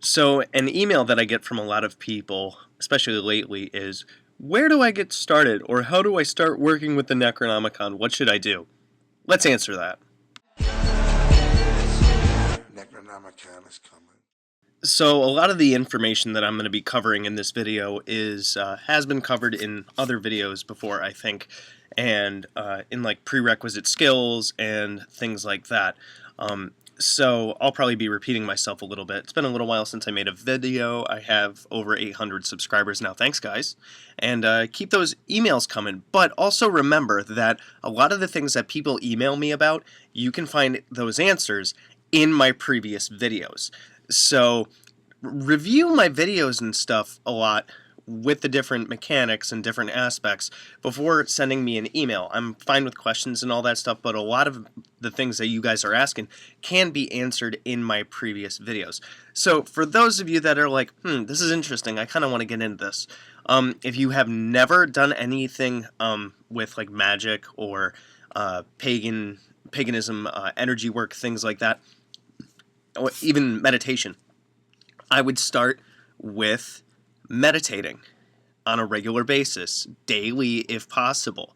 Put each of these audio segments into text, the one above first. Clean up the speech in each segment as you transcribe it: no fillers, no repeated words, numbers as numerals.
So, an email that I get from a lot of people, especially lately, is where do I get started, or how do I start working with the Necronomicon? What should I do? Let's answer that. Necronomicon is coming. So, a lot of the information that I'm going to be covering in this video has been covered in other videos before, I think, and in like prerequisite skills and things like that. So I'll probably be repeating myself a little bit. It's been a little while since I made a video. I have over 800 subscribers now. Thanks, guys. And keep those emails coming. But also remember that a lot of the things that people email me about, you can find those answers in my previous videos. So review my videos and stuff a lot with the different mechanics and different aspects before sending me an email. I'm fine with questions and all that stuff, but a lot of the things that you guys are asking can be answered in my previous videos. So for those of you that are like, this is interesting, I kind of want to get into this. If you have never done anything with like magic or paganism, energy work, things like that, or even meditation, I would start with meditating on a regular basis, daily if possible.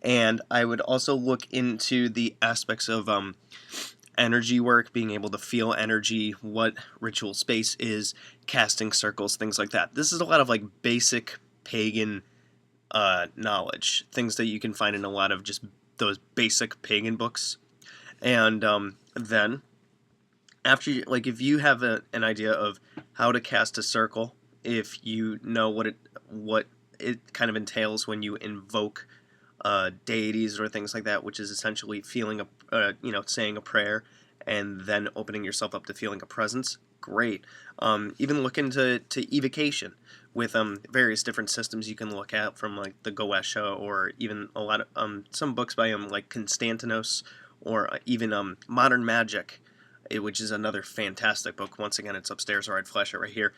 And I would also look into the aspects of energy work, being able to feel energy, what ritual space is, casting circles, things like that. This is a lot of like basic pagan knowledge, things that you can find in a lot of just those basic pagan books. And then after like if you have an idea of how to cast a circle, if you know what it kind of entails when you invoke deities or things like that, which is essentially feeling saying a prayer and then opening yourself up to feeling a presence. Great. Even look into evocation with various different systems you can look at from like the Goetia, or even a lot of some books by like Constantinos, or even Modern Magick, which is another fantastic book. Once again, it's upstairs, or I'd flash it right here.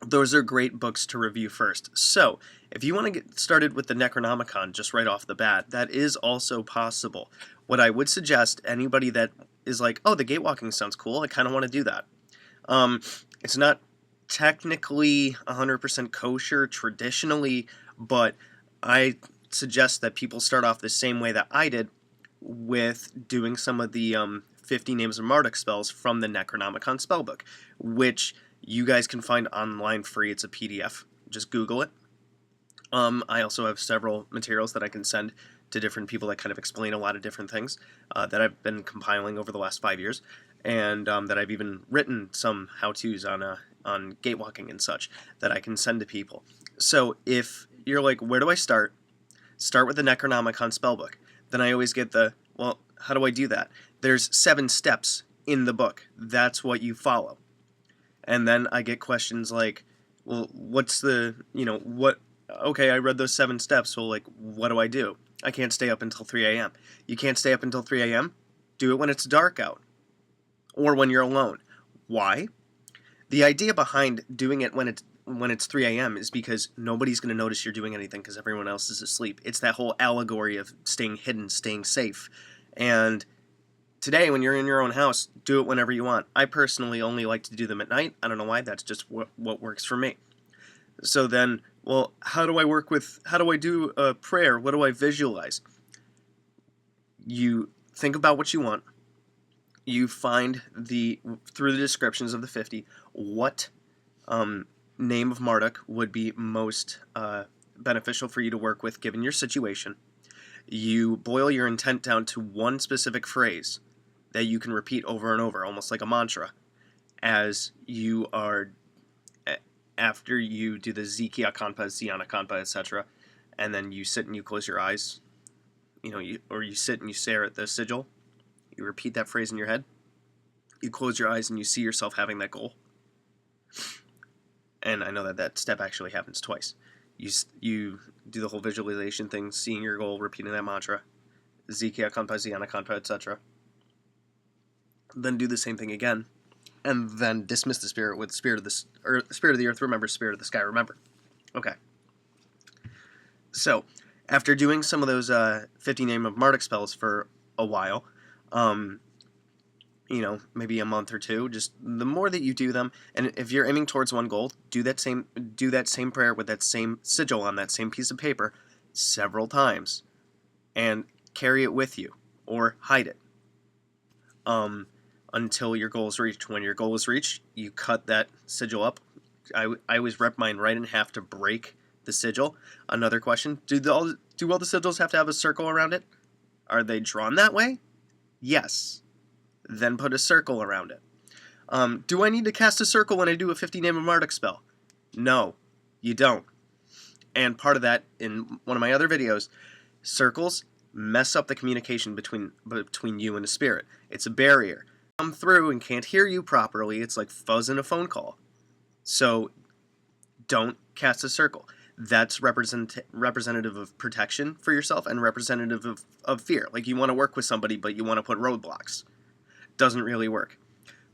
Those are great books to review first. So, if you want to get started with the Necronomicon just right off the bat, that is also possible. What I would suggest, anybody that is like, oh, the gatewalking sounds cool, I kind of want to do that. It's not technically 100% kosher traditionally, but I suggest that people start off the same way that I did, with doing some of the 50 Names of Marduk spells from the Necronomicon spellbook, which you guys can find online free. It's a PDF. Just Google it. I also have several materials that I can send to different people that kind of explain a lot of different things that I've been compiling over the last 5 years, and that I've even written some how-tos on gatewalking and such that I can send to people. So if you're like, where do I start? Start with the Necronomicon spellbook. Then I always get well, how do I do that? There's 7 steps in the book. That's what you follow. And then I get questions like, well, what's okay, I read those 7 steps, well, like, what do I do? I can't stay up until 3 a.m. You can't stay up until 3 a.m.? Do it when it's dark out, or when you're alone. Why? The idea behind doing it when it's 3 a.m. is because nobody's going to notice you're doing anything because everyone else is asleep. It's that whole allegory of staying hidden, staying safe. And today, when you're in your own house, do it whenever you want. I personally only like to do them at night. I don't know why. That's just what works for me. So then, well, how do I do a prayer? What do I visualize? You think about what you want. You find through the descriptions of the 50, what name of Marduk would be most beneficial for you to work with given your situation. You boil your intent down to one specific phrase that you can repeat over and over, almost like a mantra, as you are, after you do the Zikia Kanpa, Ziana Kanpa, etc., and then you sit and you close your eyes, or you sit and you stare at the sigil. You repeat that phrase in your head. You close your eyes and you see yourself having that goal. And I know that step actually happens twice. You do the whole visualization thing, seeing your goal, repeating that mantra, Zikia Kanpa, Ziana Kanpa, etc. Then do the same thing again, and then dismiss the spirit with spirit of the earth, remember, spirit of the sky, remember. Okay. So, after doing some of those 50 Name of Marduk spells for a while, maybe a month or two. Just the more that you do them, and if you're aiming towards one goal, do that same prayer with that same sigil on that same piece of paper several times, and carry it with you or hide it until your goal is reached. When your goal is reached, you cut that sigil up. I always rep mine right in half to break the sigil. Another question: do all the sigils have to have a circle around it? Are they drawn that way? Yes. Then put a circle around it. Do I need to cast a circle when I do a 50 Name of Marduk spell? No, you don't. And part of that, in one of my other videos, circles mess up the communication between you and the spirit. It's a barrier. Come through and can't hear you properly. It's like fuzz in a phone call. So don't cast a circle. That's representative of protection for yourself and representative of fear. Like, you want to work with somebody, but you want to put roadblocks. Doesn't really work.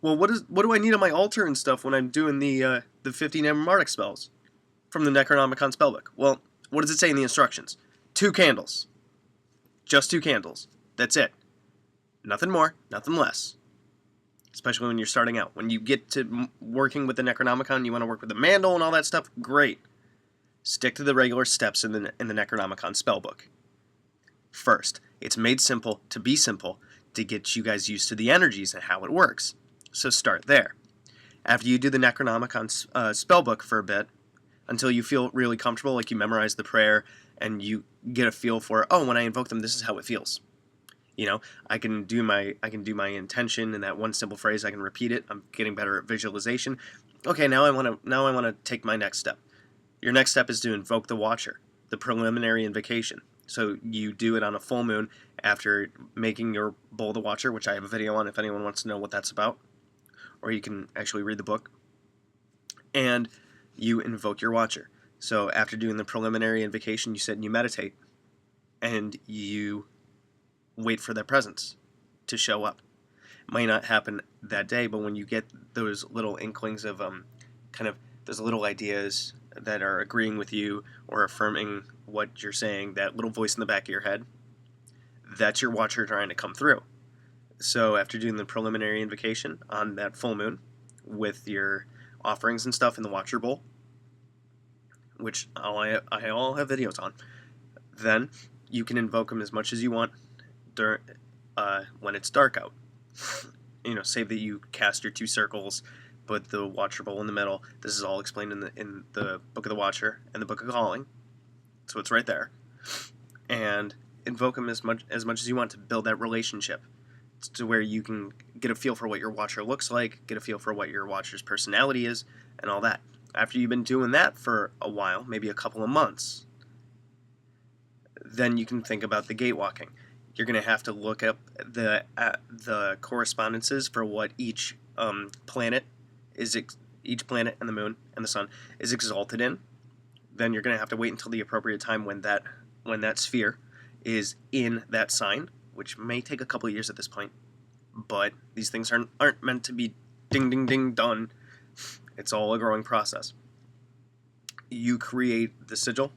Well, what do I need on my altar and stuff when I'm doing the 50 Name of Marduk spells from the Necronomicon spellbook? Well, what does it say in the instructions? 2 candles. Just 2 candles. That's it. Nothing more, nothing less. Especially when you're starting out. When you get to working with the Necronomicon, you want to work with the mandal and all that stuff, great. Stick to the regular steps in the Necronomicon spellbook. First, it's made simple to be simple to get you guys used to the energies and how it works. So start there. After you do the Necronomicon spellbook for a bit, until you feel really comfortable, like you memorize the prayer and you get a feel for, oh, when I invoke them, this is how it feels. I can do my intention in that one simple phrase. I can repeat it. I'm getting better at visualization. Okay, now I want to take my next step. Your next step is to invoke the Watcher, the preliminary invocation. So you do it on a full moon after making your Bowl the Watcher, which I have a video on if anyone wants to know what that's about. Or you can actually read the book. And you invoke your Watcher. So after doing the preliminary invocation, you sit and you meditate. And you wait for their presence to show up. It might not happen that day, but when you get those little inklings of kind of those little ideas that are agreeing with you or affirming what you're saying, that little voice in the back of your head, that's your Watcher trying to come through. So after doing the preliminary invocation on that full moon with your offerings and stuff in the Watcher Bowl, which I all have videos on, then you can invoke them as much as you want when it's dark out. Say that you cast your 2 circles, put the Watcher Bowl in the middle. This is all explained in the Book of the Watcher and the Book of Calling, so it's right there. And invoke them as much as you want to build that relationship, to where you can get a feel for what your Watcher looks like, get a feel for what your Watcher's personality is, and all that. After you've been doing that for a while, maybe a couple of months, then you can think about the gate walking. You're going to have to look up the correspondences for what each planet and the moon and the sun is exalted in. Then you're going to have to wait until the appropriate time when that sphere is in that sign, which may take a couple of years at this point. But these things aren't meant to be ding ding ding done. It's all a growing process. You create the sigil.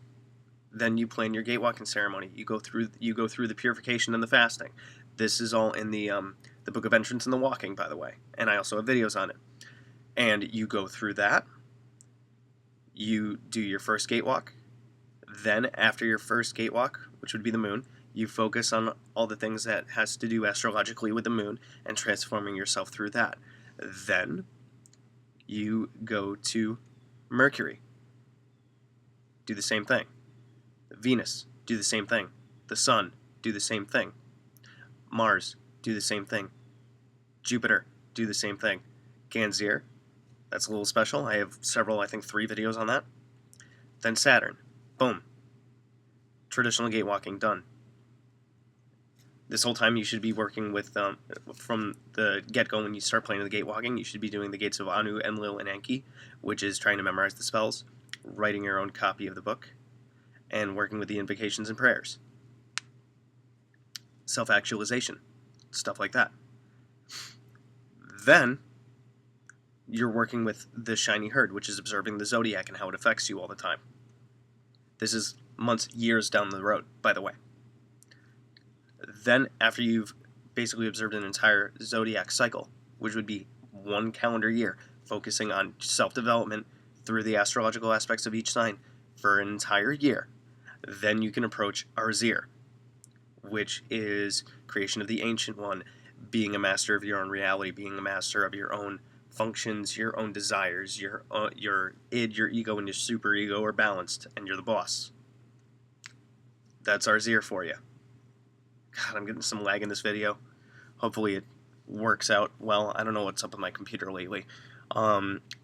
Then you plan your gate walking ceremony. You go through the purification and the fasting. This is all in the Book of Entrance and the Walking, by the way, and I also have videos on it. And you go through that. You do your first gate walk. Then after your first gate walk, which would be the moon, you focus on all the things that has to do astrologically with the moon and transforming yourself through that. Then you go to Mercury. Do the same thing. Venus, do the same thing. The Sun, do the same thing. Mars, do the same thing. Jupiter, do the same thing. Ganzier, that's a little special. I have several, I think 3 videos on that. Then Saturn, boom. Traditional gate walking, done. This whole time you should be working with, from the get-go when you start playing the gate walking, you should be doing the gates of Anu, Enlil, and Enki, which is trying to memorize the spells, writing your own copy of the book, and working with the invocations and prayers. Self-actualization, stuff like that. Then, you're working with the shiny herd, which is observing the zodiac and how it affects you all the time. This is months, years down the road, by the way. Then, after you've basically observed an entire zodiac cycle, which would be 1 calendar year, focusing on self-development through the astrological aspects of each sign for an entire year, then you can approach Arzir, which is creation of the Ancient One, being a master of your own reality, being a master of your own functions, your own desires, your id, your ego, and your superego are balanced, and you're the boss. That's Arzir for you. God, I'm getting some lag in this video. Hopefully it works out well. I don't know what's up with my computer lately.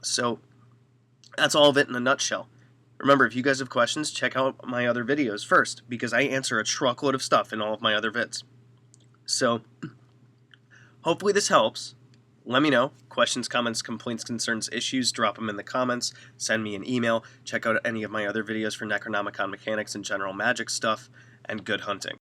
So that's all of it in a nutshell. Remember, if you guys have questions, check out my other videos first, because I answer a truckload of stuff in all of my other vids. So hopefully this helps. Let me know. Questions, comments, complaints, concerns, issues, drop them in the comments. Send me an email. Check out any of my other videos for Necronomicon mechanics and general magic stuff. And good hunting.